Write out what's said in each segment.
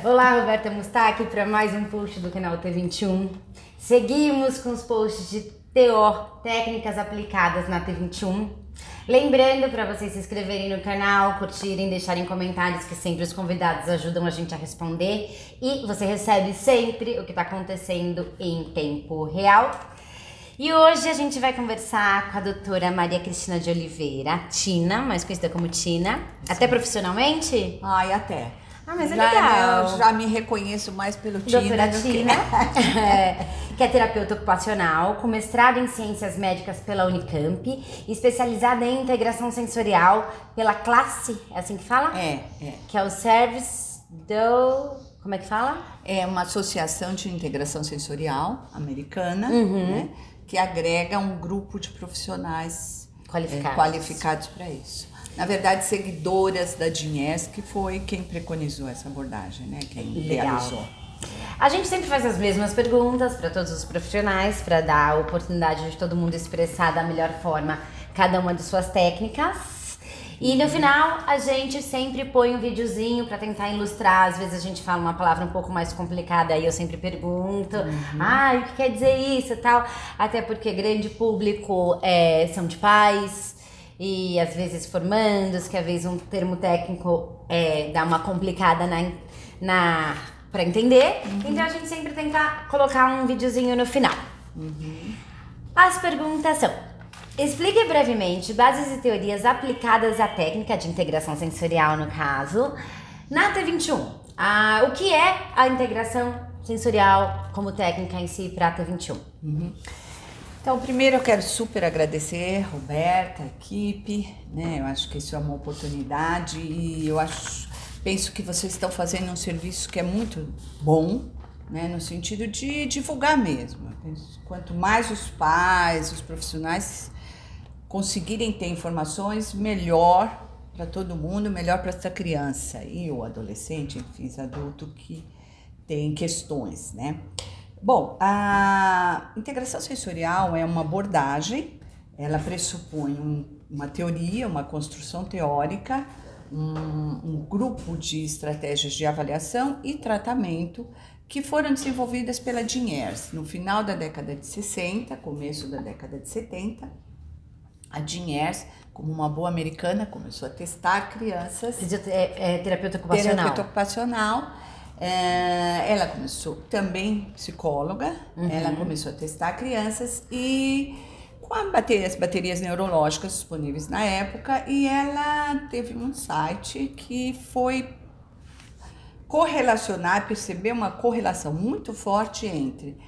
Olá, Roberta Mustaki para mais um post do canal T21. Seguimos com os posts de TO, técnicas aplicadas na T21. Lembrando para vocês se inscreverem no canal, curtirem, deixarem comentários, que sempre os convidados ajudam a gente a responder. E você recebe sempre o que está acontecendo em tempo real. E hoje a gente vai conversar com a doutora Maria Cristina de Oliveira, Tina, mais conhecida como Tina. Sim. Até profissionalmente? Ai, até. Ah, mas é legal. Eu já me reconheço mais pelo Tina. Doutora Tina, que é terapeuta ocupacional, com mestrado em Ciências Médicas pela Unicamp, especializada em integração sensorial pela Classe, é assim que fala? É. Que é o Service do... Como é que fala? É uma associação de integração sensorial americana, né, que agrega um grupo de profissionais qualificados para isso. Na verdade, seguidoras da Diners, que foi quem preconizou essa abordagem, né? Quem realizou. A gente sempre faz as mesmas perguntas para todos os profissionais, para dar a oportunidade de todo mundo expressar da melhor forma cada uma de suas técnicas. E no final, a gente sempre põe um videozinho para tentar ilustrar. Às vezes a gente fala uma palavra um pouco mais complicada, aí eu sempre pergunto, o que quer dizer isso e tal? Até porque grande público são de pais, e às vezes formandos, que às vezes um termo técnico dá uma complicada para entender. Então a gente sempre tenta colocar um videozinho no final. As perguntas são: explique brevemente bases e teorias aplicadas à técnica de integração sensorial, no caso, na T21. O que é a integração sensorial como técnica em si para a T21? Então, primeiro eu quero super agradecer, Roberta, a equipe, né? Eu acho que isso é uma oportunidade e penso que vocês estão fazendo um serviço que é muito bom, né? No sentido de divulgar mesmo. Quanto mais os pais, os profissionais conseguirem ter informações, melhor para todo mundo, melhor para essa criança e o adolescente, enfim, adulto que tem questões, né? Bom, a integração sensorial é uma abordagem, ela pressupõe uma teoria, uma construção teórica, um grupo de estratégias de avaliação e tratamento que foram desenvolvidas pela Diners no final da década de 60, começo da década de 70. A Diners, como uma boa americana, começou a testar crianças. Terapeuta ocupacional. Terapeuta ocupacional. Ela começou também psicóloga, ela começou a testar crianças e com as baterias neurológicas disponíveis na época, e ela teve um insight que foi perceber uma correlação muito forte entre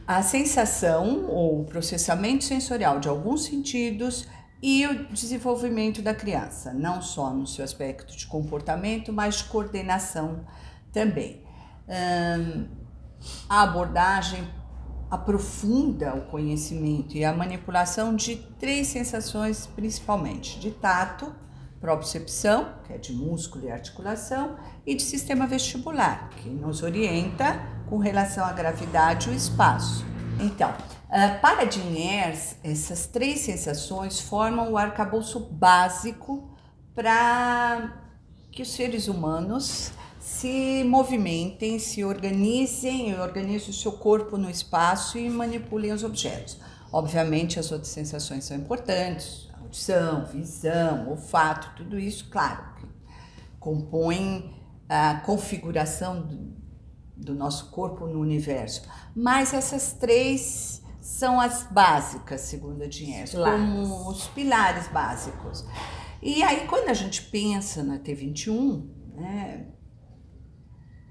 a sensação ou o processamento sensorial de alguns sentidos e o desenvolvimento da criança, não só no seu aspecto de comportamento, mas de coordenação também. A abordagem aprofunda o conhecimento e a manipulação de 3 sensações principalmente: de tato, propriocepção, que é de músculo e articulação, e de sistema vestibular, que nos orienta com relação à gravidade e o espaço. Então, para Diners, essas 3 sensações formam o arcabouço básico para que os seres humanos se movimentem, se organizem o seu corpo no espaço e manipulem os objetos. Obviamente, as outras sensações são importantes: audição, visão, olfato, tudo isso, claro, que compõem a configuração do nosso corpo no universo. Mas essas 3 são as básicas, segundo a Diners, como os pilares básicos. E aí, quando a gente pensa na T21, né,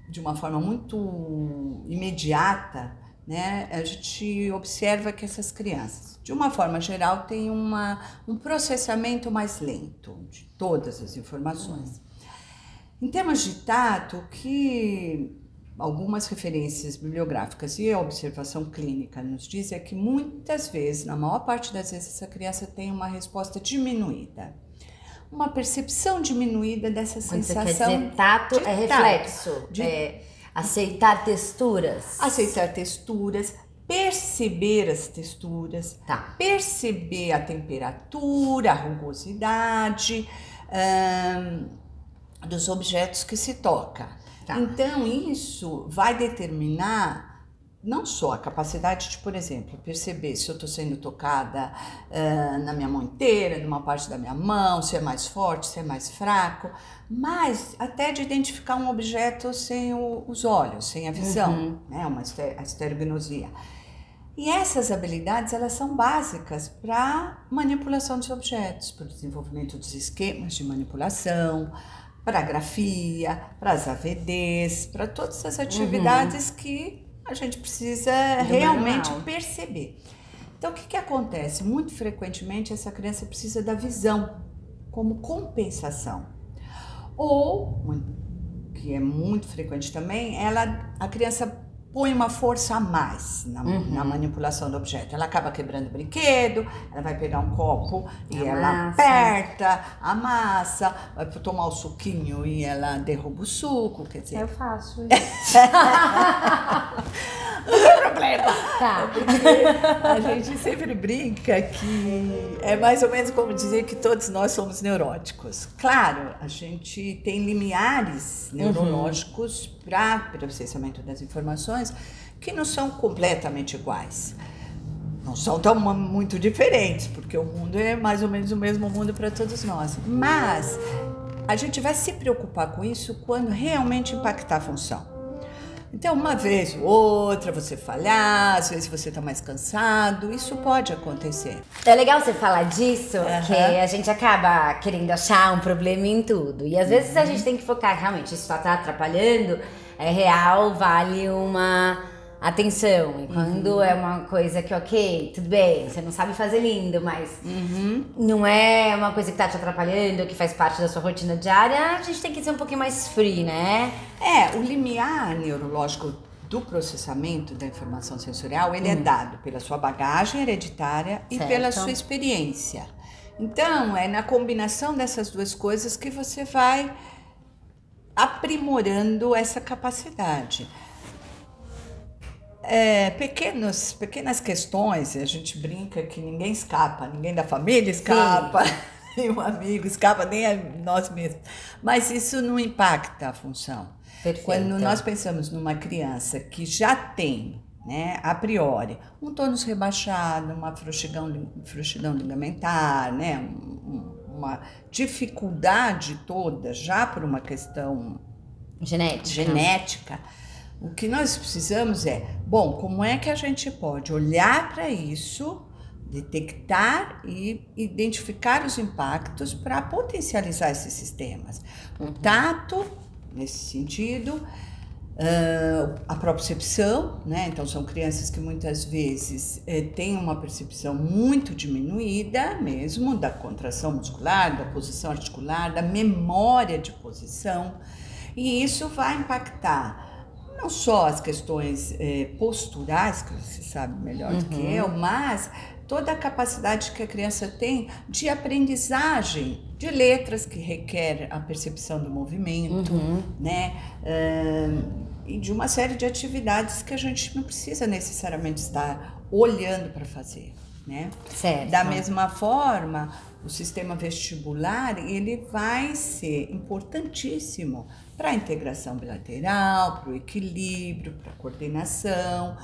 de uma forma muito imediata, né, a gente observa que essas crianças, de uma forma geral, têm um processamento mais lento de todas as informações. Em termos de tato, que algumas referências bibliográficas e a observação clínica nos diz é que muitas vezes, na maior parte das vezes, essa criança tem uma resposta diminuída, uma percepção diminuída dessa sensação. Você quer dizer, tato é reflexo, aceitar texturas. Aceitar texturas, perceber as texturas, perceber a temperatura, a rugosidade dos objetos que se toca. Tá. Então, isso vai determinar não só a capacidade de, por exemplo, perceber se eu estou sendo tocada na minha mão inteira, numa parte da minha mão, se é mais forte, se é mais fraco, mas até de identificar um objeto sem os olhos, sem a visão, né? A estereognosia. E essas habilidades, elas são básicas para manipulação dos objetos, para o desenvolvimento dos esquemas de manipulação, para a grafia, para as AVDs, para todas as atividades que a gente precisa realmente perceber. Então, o que acontece? Muito frequentemente, essa criança precisa da visão como compensação. Ou, que é muito frequente também, a criança põe uma força a mais na manipulação do objeto. Ela acaba quebrando o brinquedo, ela vai pegar um copo e ela aperta, amassa, vai tomar o suquinho e ela derruba o suco, quer dizer... Eu faço isso. Não tem problema. Tá. Porque a gente sempre brinca que é mais ou menos como dizer que todos nós somos neuróticos. Claro, a gente tem limiares neurológicos para o processamento das informações que não são completamente iguais. Não são tão muito diferentes, porque o mundo é mais ou menos o mesmo mundo para todos nós. Mas a gente vai se preocupar com isso quando realmente impactar a função. Então, uma vez ou outra, você falhar, às vezes você está mais cansado, isso pode acontecer. É legal você falar disso, que a gente acaba querendo achar um problema em tudo. E às vezes a gente tem que focar, realmente, isso está atrapalhando, é real, vale uma atenção. E quando é uma coisa que, ok, tudo bem, você não sabe fazer lindo, mas não é uma coisa que tá te atrapalhando, que faz parte da sua rotina diária, a gente tem que ser um pouquinho mais free, né? O limiar neurológico do processamento da informação sensorial, ele é dado pela sua bagagem hereditária e pela sua experiência. Então, é na combinação dessas duas coisas que você vai aprimorando essa capacidade. Pequenas questões, a gente brinca que ninguém escapa, ninguém da família escapa, nenhum amigo escapa, nem a nós mesmos. Mas isso não impacta a função. Perfeito. Quando nós pensamos numa criança que já tem, né, a priori, um tônus rebaixado, uma frouxidão ligamentar, né, uma dificuldade toda, já por uma questão genética, o que nós precisamos bom, como é que a gente pode olhar para isso, detectar e identificar os impactos para potencializar esses sistemas. O tato, nesse sentido, a propriocepção, né? Então são crianças que muitas vezes têm uma percepção muito diminuída mesmo da contração muscular, da posição articular, da memória de posição, e isso vai impactar não só as questões posturais, que você sabe melhor do que eu, mas toda a capacidade que a criança tem de aprendizagem de letras que requer a percepção do movimento, né? E de uma série de atividades que a gente não precisa necessariamente estar olhando para fazer, né? Certo. Da mesma forma, o sistema vestibular, ele vai ser importantíssimo para a integração bilateral, para o equilíbrio, para a coordenação,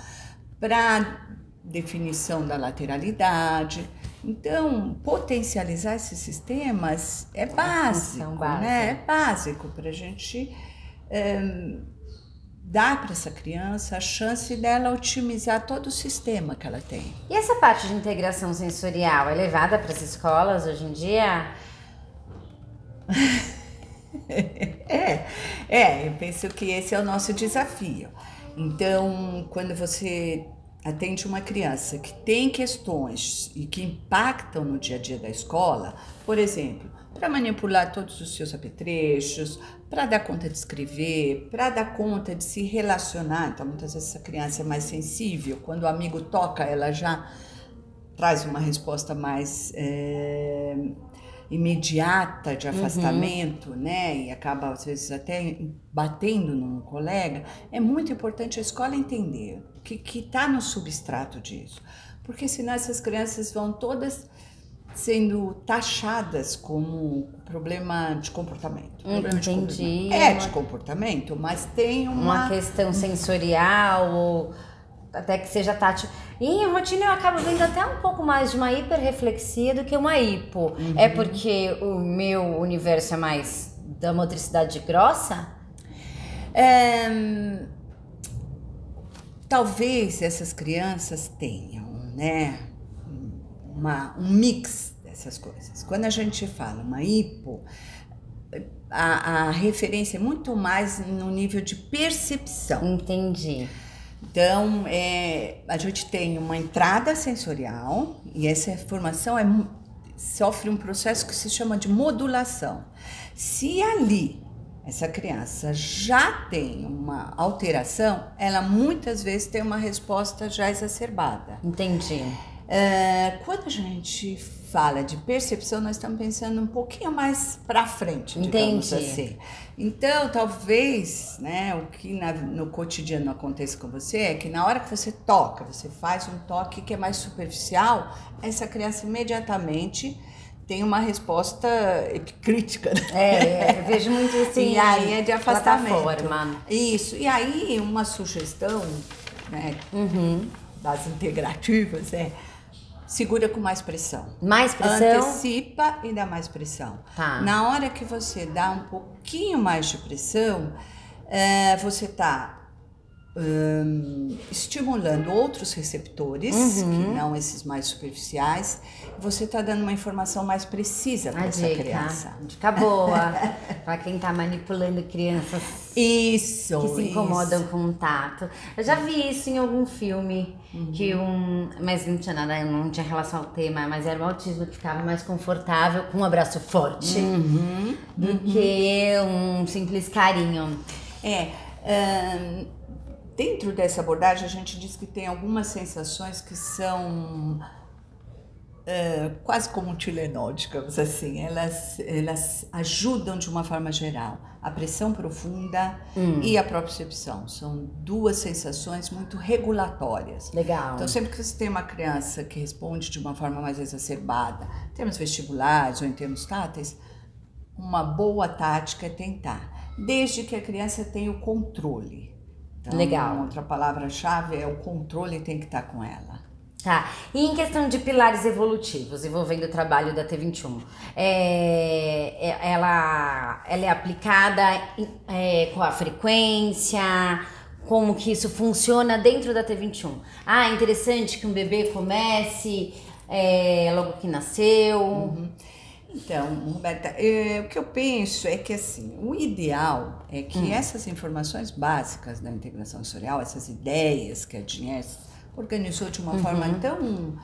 para a definição da lateralidade. Então, potencializar esses sistemas é básico, né? É básico para a gente dar para essa criança a chance dela otimizar todo o sistema que ela tem. E essa parte de integração sensorial é levada para as escolas hoje em dia? Eu penso que esse é o nosso desafio. Então, quando você atende uma criança que tem questões e que impactam no dia a dia da escola, por exemplo, para manipular todos os seus apetrechos, para dar conta de escrever, para dar conta de se relacionar. Então, muitas vezes essa criança é mais sensível. Quando o amigo toca, ela já traz uma resposta mais imediata de afastamento, né? E acaba, às vezes, até batendo num colega. É muito importante a escola entender o que está no substrato disso. Porque senão essas crianças vão todas sendo taxadas como problema de comportamento. Problema de Entendi. comportamento. É de comportamento, mas tem Uma questão sensorial ou até que seja tátil. E em rotina eu acabo vendo até um pouco mais de uma hiperreflexia do que uma hipo. É porque o meu universo é mais da motricidade grossa? Talvez essas crianças tenham, né, um mix dessas coisas. Quando a gente fala uma hipo, a referência é muito mais no nível de percepção. Entendi. Então, a gente tem uma entrada sensorial e essa informação sofre um processo que se chama de modulação. Se ali essa criança já tem uma alteração, ela muitas vezes tem uma resposta já exacerbada. Entendi. Quando a gente fala de percepção, nós estamos pensando um pouquinho mais para frente, digamos assim. Então, talvez, né, o que no cotidiano acontece com você é que na hora que você toca, você faz um toque que é mais superficial, essa criança imediatamente tem uma resposta epicrítica. Né? Eu vejo muito assim. E aí é de afastamento. Plataforma. Isso. E aí uma sugestão, né, das integrativas segura com mais pressão. Mais pressão? Antecipa e dá mais pressão. Tá. Na hora que você dá um pouquinho mais de pressão, você está estimulando outros receptores, que não esses mais superficiais. Você está dando uma informação mais precisa para essa criança. Dica boa para quem está manipulando crianças. Isso. Que se incomodam com o tato. Eu já vi isso em algum filme, mas não tinha nada, não tinha relação ao tema, mas era o autismo que ficava mais confortável com um abraço forte do que um simples carinho. Dentro dessa abordagem, a gente diz que tem algumas sensações que são quase como um Tylenol, digamos assim. Elas ajudam de uma forma geral. A pressão profunda e a propriocepção. São duas sensações muito regulatórias. Legal. Então, sempre que você tem uma criança que responde de uma forma mais exacerbada, em termos vestibulares ou em termos táteis, uma boa tática é tentar. Desde que a criança tenha o controle. Então, legal. Outra palavra-chave é o controle tem que estar com ela. Tá. E em questão de pilares evolutivos, envolvendo o trabalho da T21, ela é aplicada com a frequência? Como que isso funciona dentro da T21? É interessante que um bebê comece logo que nasceu. Então, Roberta, o que eu penso é que assim, o ideal é que essas informações básicas da integração sensorial, essas ideias que a DIES organizou de uma forma tão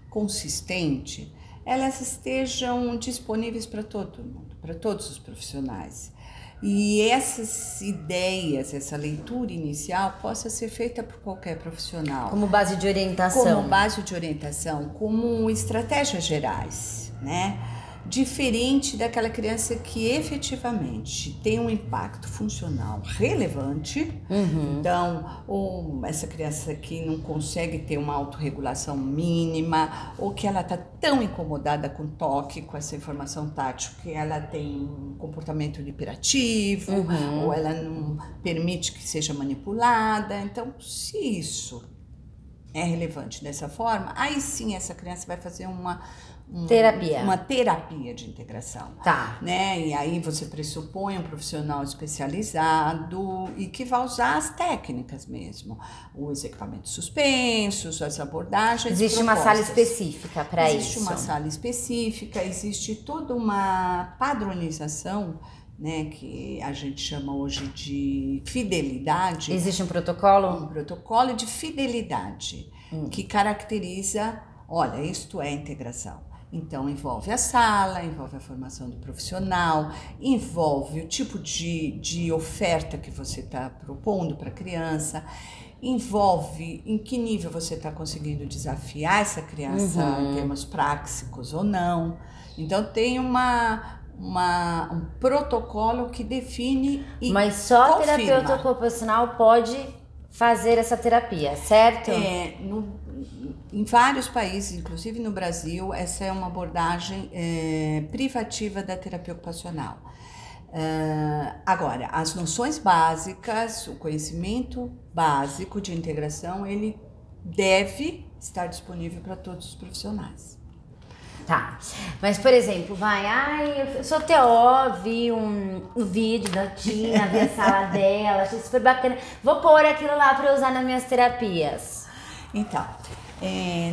consistente, elas estejam disponíveis para todo mundo, para todos os profissionais. E essas ideias, essa leitura inicial possa ser feita por qualquer profissional. Como base de orientação. Como base de orientação, como estratégias gerais, né? Diferente daquela criança que efetivamente tem um impacto funcional relevante. Então, ou essa criança que não consegue ter uma autorregulação mínima, ou que ela está tão incomodada com toque, com essa informação tátil, que ela tem um comportamento hiperativo, ou ela não permite que seja manipulada. Então, se isso é relevante dessa forma, aí sim essa criança vai fazer uma terapia de integração. Tá. Né? E aí você pressupõe um profissional especializado e que vai usar as técnicas mesmo. Os equipamentos suspensos, as abordagens. Existe uma sala específica para isso? Existe uma sala específica, existe toda uma padronização, né, que a gente chama hoje de fidelidade. Existe um protocolo? Um protocolo de fidelidade que caracteriza, olha, isto é integração. Então, envolve a sala, envolve a formação do profissional, envolve o tipo de oferta que você está propondo para a criança, envolve em que nível você está conseguindo desafiar essa criança em termos práticos ou não. Então, tem um protocolo que define e Mas só confirma. terapeuta ocupacional pode fazer essa terapia, certo? Em vários países, inclusive no Brasil, essa é uma abordagem privativa da terapia ocupacional. Agora, as noções básicas, o conhecimento básico de integração, ele deve estar disponível para todos os profissionais. Tá, mas por exemplo, eu sou TO, vi um vídeo da Tina, vi a sala dela, achei super bacana, vou pôr aquilo lá para usar nas minhas terapias. Então,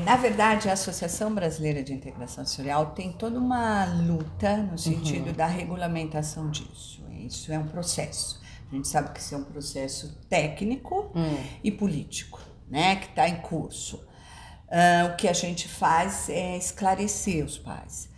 na verdade, a Associação Brasileira de Integração Sensorial tem toda uma luta no sentido da regulamentação disso. Isso é um processo. A gente sabe que isso é um processo técnico e político, né, que está em curso. O que a gente faz é esclarecer os pais.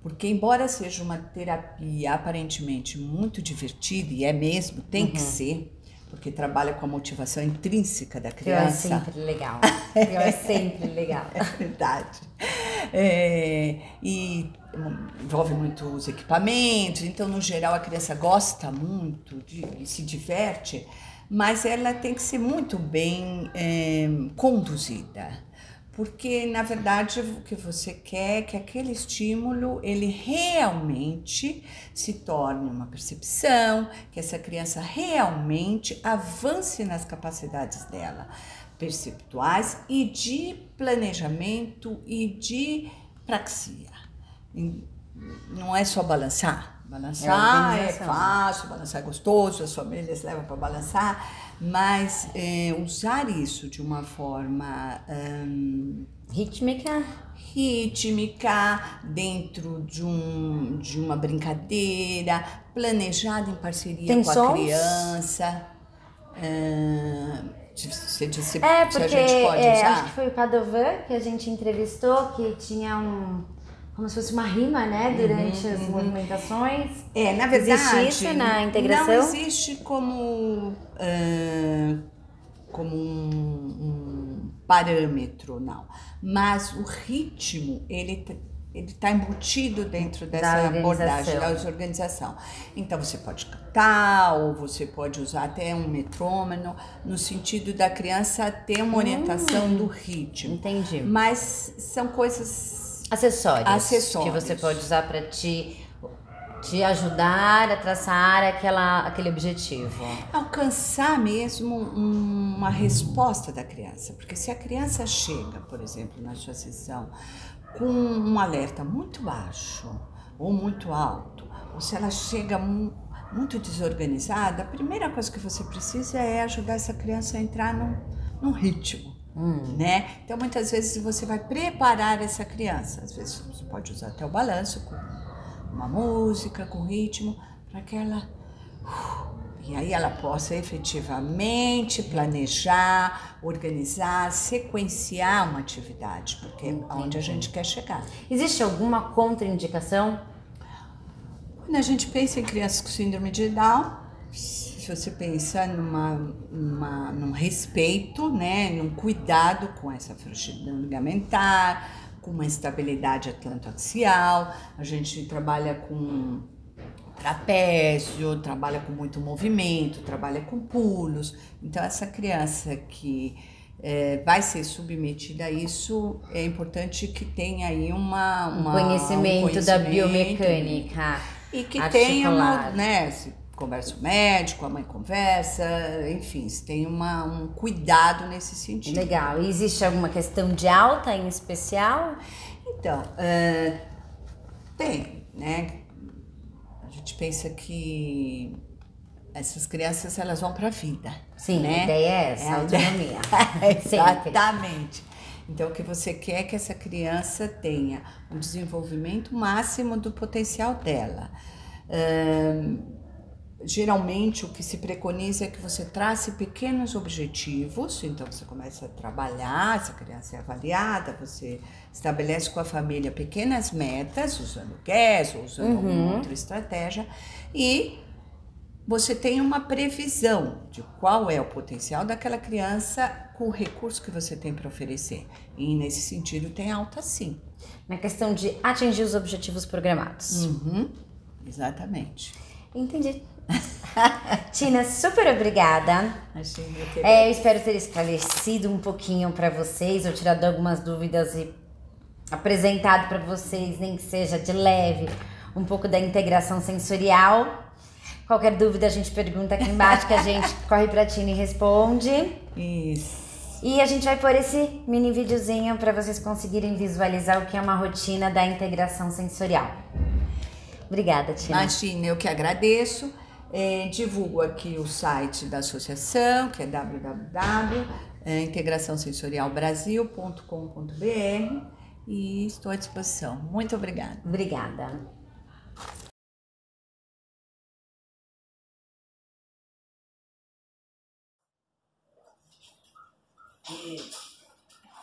Porque, embora seja uma terapia aparentemente muito divertida, e é mesmo, tem que ser, porque trabalha com a motivação intrínseca da criança. É sempre legal. É sempre legal. É verdade. E envolve muitos equipamentos, então, no geral, a criança gosta muito e se diverte, mas ela tem que ser muito bem conduzida. Porque, na verdade, o que você quer é que aquele estímulo, ele realmente se torne uma percepção, que essa criança realmente avance nas capacidades dela, perceptuais e de planejamento e de praxia. Não é só balançar. Balançar é fácil, balançar é gostoso, as famílias levam para balançar, mas usar isso de uma forma rítmica, dentro de uma brincadeira, planejada em parceria tem com sons? A criança. Você disse porque se a gente pode usar? acho que foi o Padovan que a gente entrevistou, que tinha como se fosse uma rima, né, durante as movimentações. Na verdade, existe isso na integração? Não existe como um parâmetro, não. Mas o ritmo, ele está embutido dentro dessa abordagem da organização. Então, você pode cantar, ou você pode usar até um metrônomo, no sentido da criança ter uma orientação do ritmo. Entendi. Mas são coisas... Acessórios que você pode usar para te ajudar a traçar aquele objetivo. Alcançar mesmo uma resposta da criança. Porque se a criança chega, por exemplo, na sua sessão, com um alerta muito baixo ou muito alto, ou se ela chega muito desorganizada, a primeira coisa que você precisa é ajudar essa criança a entrar num ritmo. Né? Então, muitas vezes você vai preparar essa criança. Às vezes você pode usar até o balanço com uma música, com ritmo, para que ela... E aí ela possa efetivamente planejar, organizar, sequenciar uma atividade, porque é onde a gente quer chegar. Existe alguma contraindicação? Quando a gente pensa em crianças com síndrome de Down, se você pensa num respeito, né, num cuidado com essa frouxidão ligamentar, com uma estabilidade atlantoaxial, a gente trabalha com trapézio, trabalha com muito movimento, trabalha com pulos. Então, essa criança que vai ser submetida a isso, é importante que tenha aí um conhecimento da biomecânica. E que tenha, né, se conversa o médico, a mãe conversa, enfim, se tem um cuidado nesse sentido. Legal. E existe alguma questão de alta em especial? Então, tem, né? A gente pensa que essas crianças, elas vão para a vida. Sim, né? A ideia é essa, autonomia. Exatamente. Então, o que você quer é que essa criança tenha um desenvolvimento máximo do potencial dela. Geralmente, o que se preconiza é que você trace pequenos objetivos, então você começa a trabalhar, essa criança é avaliada, você estabelece com a família pequenas metas, usando GAS ou usando alguma outra estratégia, e você tem uma previsão de qual é o potencial daquela criança com o recurso que você tem para oferecer. E nesse sentido tem alta sim. Na questão de atingir os objetivos programados. Exatamente. Entendi. Tina, super obrigada. Imagina, eu que Eu espero ter esclarecido um pouquinho para vocês, ou tirado algumas dúvidas e apresentado para vocês, nem que seja de leve, um pouco da integração sensorial. Qualquer dúvida a gente pergunta aqui embaixo que a gente corre pra Tina e responde. Isso. E a gente vai pôr esse mini videozinho para vocês conseguirem visualizar o que é uma rotina da integração sensorial. Obrigada, Tina. Imagina, eu que agradeço. Divulgo aqui o site da associação, que é www.integraçãosensorialbrasil.com.br e estou à disposição. Muito obrigada. Obrigada.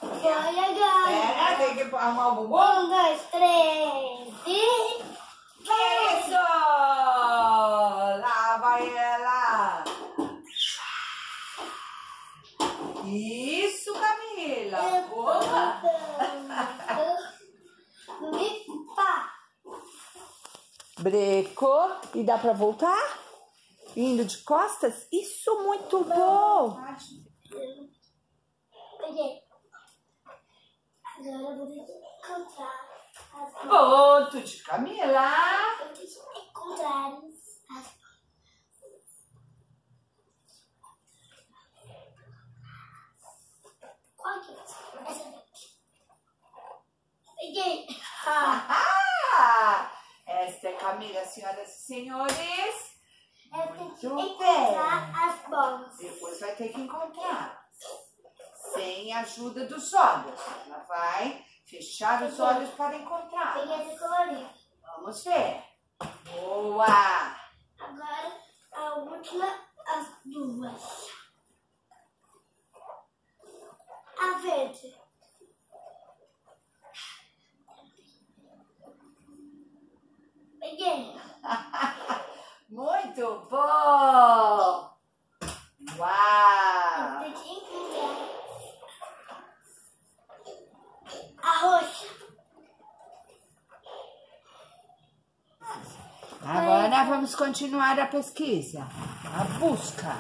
Vai legal. Pera, tem que arrumar o bumbum. 1, 2, 3 e... Isso! Lá vai ela! Isso, Camila! Boa! Brecou. E dá pra voltar? Indo de costas? Isso, muito bom! Peguei. Agora eu vou ter que encontrar as mãos. Ponto de Camila! Eu tenho que encontrar as mãos. Qual que é essa? Essa daqui. Peguei. Esta é Camila, senhoras e senhores. Eu tenho que Muito encontrar as bolas. Depois vai ter que encontrar. Sem a ajuda dos olhos. Ela vai fechar os olhos para encontrar. Peguei essa colorida. Vamos ver. Boa! Agora a última, as duas. A verde. Peguei. Muito bom! Uau! Eu tenho que encontrar a roxa. Agora vamos continuar a pesquisa, a busca.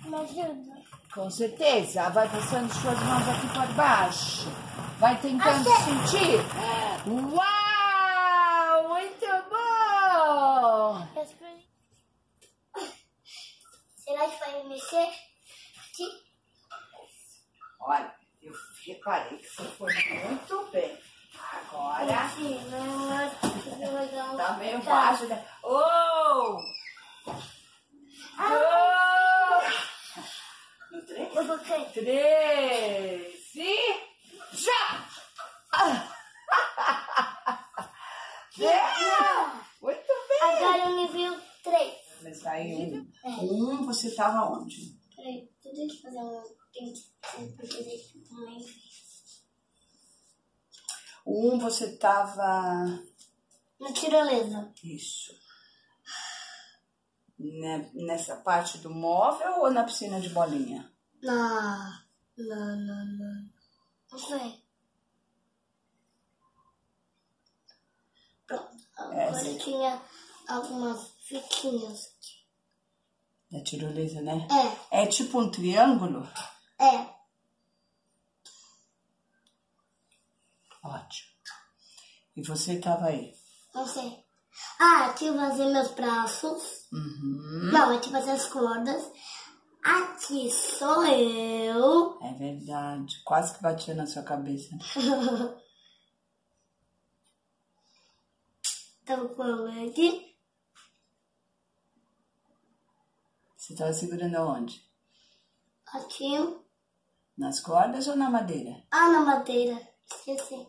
Me ajuda. Com certeza, vai passando suas mãos aqui por baixo. Vai tentando sentir. Uau! Muito bom! Será que vai mexer? Aqui. Olha, eu reparei que você foi muito bem. Agora tá meio baixo, né? Oh! No 3? Eu botei. 3 e já! Muito bem! Agora o nível 3. Mas aí você tava onde? Peraí, eu tenho que fazer um... Tem que fazer isso também. Você tava... Na tirolesa. Isso. Nessa parte do móvel ou na piscina de bolinha? Não. Não sei. Pronto. Agora tinha algumas fitinhas aqui. Da tirolesa, né? É. É tipo um triângulo? É. Ótimo. E você tava aí? Não sei. Aqui eu fazer meus braços. Uhum. Não, aqui fazer as cordas. Aqui sou eu. É verdade. Quase que batia na sua cabeça. Tava com a mãe aqui. Você tava segurando aonde? Aqui. Nas cordas ou na madeira? Na madeira. Esqueci.